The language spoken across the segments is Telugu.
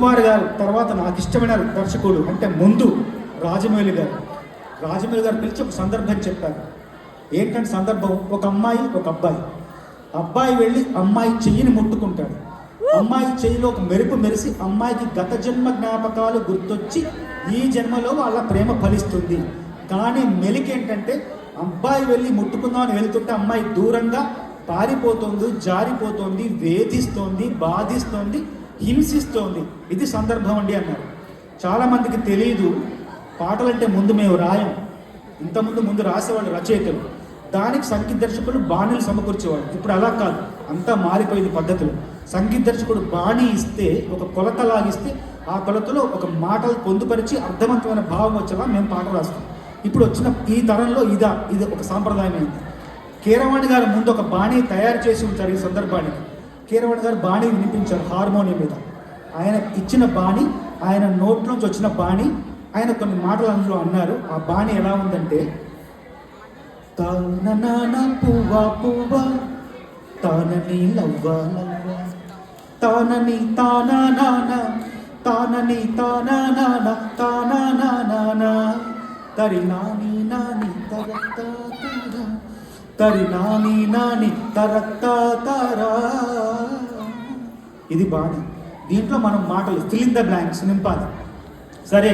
కుమార్ గారు తర్వాత నాకు ఇష్టమైన దర్శకుడు అంటే ముందు రాజమౌళి గారు. రాజమౌళి గారు పిలిచి ఒక సందర్భం చెప్పారు. ఏంటంటే సందర్భం, ఒక అమ్మాయి ఒక అబ్బాయి. అబ్బాయి వెళ్ళి అమ్మాయి చెయ్యిని ముట్టుకుంటాడు. అమ్మాయి చెయ్యిలో ఒక మెరుపు మెరిసి అమ్మాయికి గత జన్మ జ్ఞాపకాలు గుర్తొచ్చి ఈ జన్మలో వాళ్ళ ప్రేమ ఫలిస్తుంది. కానీ మెలికేంటంటే అబ్బాయి వెళ్ళి ముట్టుకుందామని వెళ్తుంటే అమ్మాయి దూరంగా పారిపోతుంది, జారిపోతుంది, వేధిస్తోంది, బాధిస్తోంది, హింసిస్తోంది. ఇది సందర్భం అండి అన్నారు. చాలామందికి తెలియదు, పాటలంటే ముందు మేము రాయం, ముందు రాసేవాళ్ళు రచయితలు, దానికి సంగీత దర్శకుడు బాణీలు సమకూర్చేవాడు. ఇప్పుడు అలా కాదు, అంతా మారిపోయింది పద్ధతులు. సంగీత దర్శకుడు బాణీ ఇస్తే, ఒక కొలత లాగిస్తే ఆ కొలతలో ఒక మాటలు పొందుపరిచి అర్థవంతమైన భావం వచ్చేలా మేము పాట రాస్తాం. ఇప్పుడు వచ్చిన ఈ తరంలో ఇది ఒక సాంప్రదాయమైంది. కీరవాణి గారు ముందు ఒక బాణీ తయారు చేసి ఉంటారు. ఈ సందర్భానికి కీరవాణి గారు బాణీ వినిపించారు హార్మోనియం మీద. ఆయన ఇచ్చిన బాణీ, ఆయన నోట్లోంచి వచ్చిన బాణీ, ఆయన కొన్ని మాటలు అందులో అన్నారు. ఆ బాణీ ఎలా ఉందంటే, తాననాన పువ్వా పువ్వా తానని లవ్వా లవ్వా తానని తానానాన తానని తానానాన తానానానాన తరి నాని నాని తరత్తా తరా తరి నాని నాని తరత్తా తరా. ఇది బాణీ. దీంట్లో మనం మాటలు ఫిల్ ఇన్ ద బ్లాంక్స్ నింపాలి. సరే,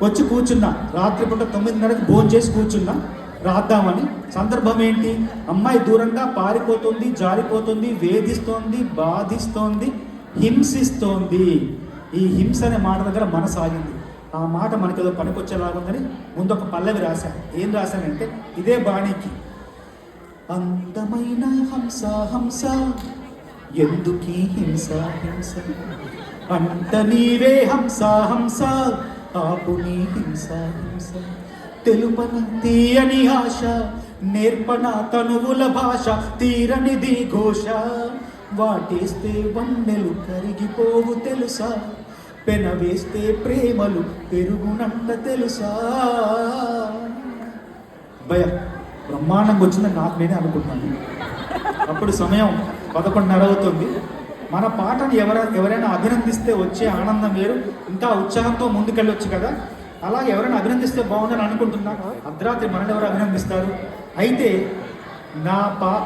వచ్చి కూర్చున్నా. రాత్రిపూట 9:30కి భోజనం చేసి కూర్చున్నా రాద్దామని. సందర్భం ఏంటి? అమ్మాయి దూరంగా పారిపోతుంది, జారిపోతుంది, వేధిస్తోంది, బాధిస్తోంది, హింసిస్తోంది. ఈ హింస అనే మాట దగ్గర మనసు ఆగింది. ఆ మాట మనకి ఏదో పనికొచ్చేలాగుందని ముందు ఒక పల్లవి రాశాను. ఏం రాశానంటే, ఇదే బాణీకి, అందమైన హంస హంస ఎందుకీ హింస హింస అంత నీవే హంస హంస ఆపు నీ హింస హింస తెలుపన తీయని ఆశ నేర్పన తనువుల భాష తీరనిది ఘోష వాటేస్తే వన్నెలు కరిగిపోవు తెలుసా పెన వేస్తే ప్రేమలు పెరుగునంట తెలుసా. భయ బ్రహ్మాండంగా వచ్చిందని నాకు నేనే అనుకుంటున్నాను. అప్పుడు సమయం 11:30 అవుతుంది. మన పాటను ఎవరైనా అభినందిస్తే వచ్చే ఆనందం వేరు, ఇంకా ఉత్సాహంతో ముందుకెళ్ళొచ్చు కదా. అలా ఎవరైనా అభినందిస్తే బాగుందని అనుకుంటున్నాను. అర్ధరాత్రి మనల్ని ఎవరు అభినందిస్తారు? అయితే నా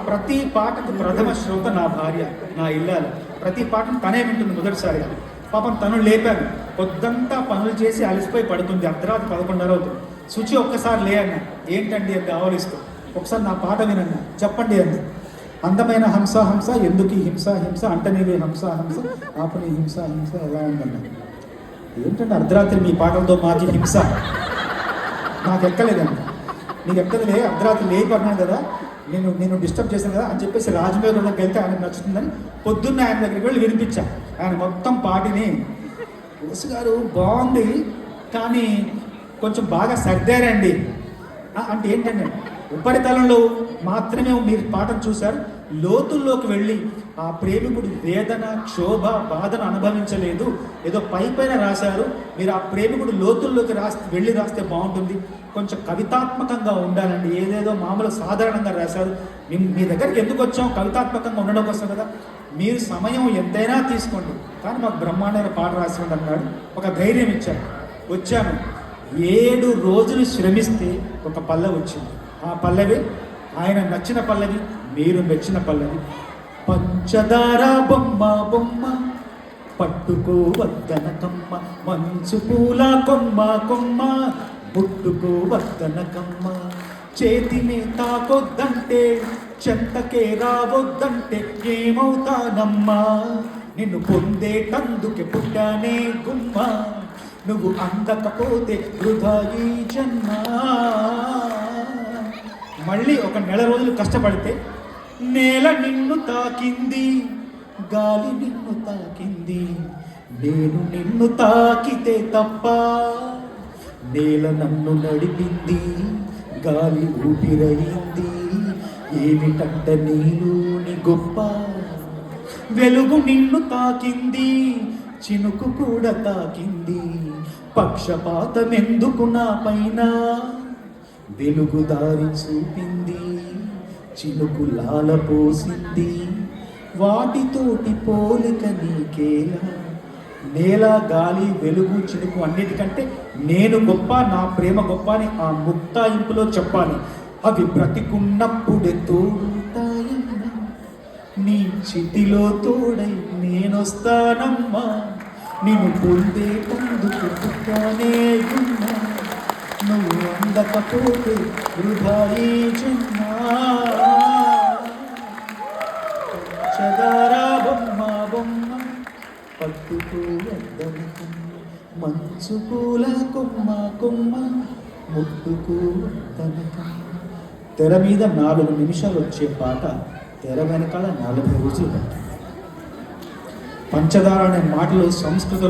ప్రతి పాటకు ప్రథమ శ్రోత నా భార్య, నా ఇల్లాలు. ప్రతి పాటను తనే వింటుంది మొదటిసారిగా. పాపం తను లేపాను. పొద్దంతా పనులు చేసి అలసిపోయి పడుతుంది. అర్ధరాత్రి 11:30 అవుతుంది. శుచి ఒక్కసారి లే అన్న. ఏంటండి అని ఆవలిస్తూ, ఒకసారి నా పాట వినన్నా, చెప్పండి అంది. అందమైన హంస హంస ఎందుకు హింస హింస అంటనేవే హంస హంస ఆపని హింస హింస ఎలా ఉందన్న. ఏంటంటే అర్ధరాత్రి మీ పాటలతో మాకి హింస నాకు ఎక్కలేదండి. నీకు ఎక్కదలే, అర్ధరాత్రి లేపడినాను కదా, నేను డిస్టర్బ్ చేశాను కదా అని చెప్పేసి రాజమౌళి దగ్గరికి వెళ్తే ఆయనకు నచ్చుతుందని పొద్దున్న ఆయన దగ్గరికి వెళ్ళి వినిపించా. ఆయన మొత్తం పాటిని, ఓసు గారు బాగుంది కానీ కొంచెం బాగా సర్దారండి అంటే ఏంటంటే, ఉపరితలంలో మాత్రమే మీరు పాటను చూశారు, లోతుల్లోకి వెళ్ళి ఆ ప్రేమికుడు వేదన, క్షోభ, బాధను అనుభవించలేదు. ఏదో పైన రాశారు. మీరు ఆ ప్రేమికుడు లోతుల్లోకి వెళ్ళి రాస్తే బాగుంటుంది. కొంచెం కవితాత్మకంగా ఉండాలండి. ఏదేదో మామూలు సాధారణంగా రాశారు. మీ దగ్గరికి ఎందుకు వచ్చాం? కవితాత్మకంగా ఉండడం కోసం కదా. మీరు సమయం ఎంతైనా తీసుకోండి, కానీ మాకు బ్రహ్మాండమైన పాట రాసివ్వండి అన్నాడు. ఒక ధైర్యం ఇచ్చాడు. వచ్చాను. 7 రోజులు శ్రమిస్తే ఒక పల్లవి వచ్చింది. ఆ పల్లవి ఆయన నచ్చిన పల్లవి, మీరు మెచ్చిన పల్లవి. పంచదార బొమ్మ బొమ్మ పట్టుకో వద్దన కమ్మ మంచు పూల కొమ్మ కొమ్మ ముట్టుకో వద్దన కమ్మ చేతిని తాకొద్దంటే చెంతకే రావద్దంటే ఏమవుతానమ్మా నిన్ను పొందేటందుకే పుట్టానే గుమ్మ నువ్వు అందకపోతే వృధా ఈ జన్మ. మళ్ళీ ఒక నెల రోజులు కష్టపడితే నేల నిన్ను తాకింది, గాలి నిన్ను తాకింది, నేను నిన్ను తాకితే తప్ప నేల నన్ను నడిపింది, గాలి ఊపిరయింది, ఏమిటంట నీలోని గొప్ప వెలుగు నిన్ను తాకింది, చినుకు కూడా తాకింది, పక్షపాతమెందుకు నా పైన వెలుగు దారి చూపింది, చినుకు లాలపోసింది, వాటితోటి పోలిక నీకేలా నేల గాలి వెలుగు చినుకు అన్నిటికంటే నేను గొప్ప, నా ప్రేమ గొప్ప అని ఆ ముక్తాయింపులో చెప్పాలి. అవి బ్రతికున్నప్పుడే తోడుతాయమ్మా, నీ చిటిలో తోడై నేనొస్తానమ్మా, నేను పొందేటందుకు పుట్టానే ఉన్నా, నువ్వు అందకపోతే వృధాయే జన్మా. చదారా బొమ్మ బొమ్మ పట్టుకోవద్దనుకు, మంచు పూల కొమ్మ కొమ్మ ముట్టుకోవద్దనక. తెర మీద 4 నిమిషాలు వచ్చే పాట తెర వెనకాల 40 రోజులు పట్టింది. పంచదార అనే మాటలు సంస్కృతంలో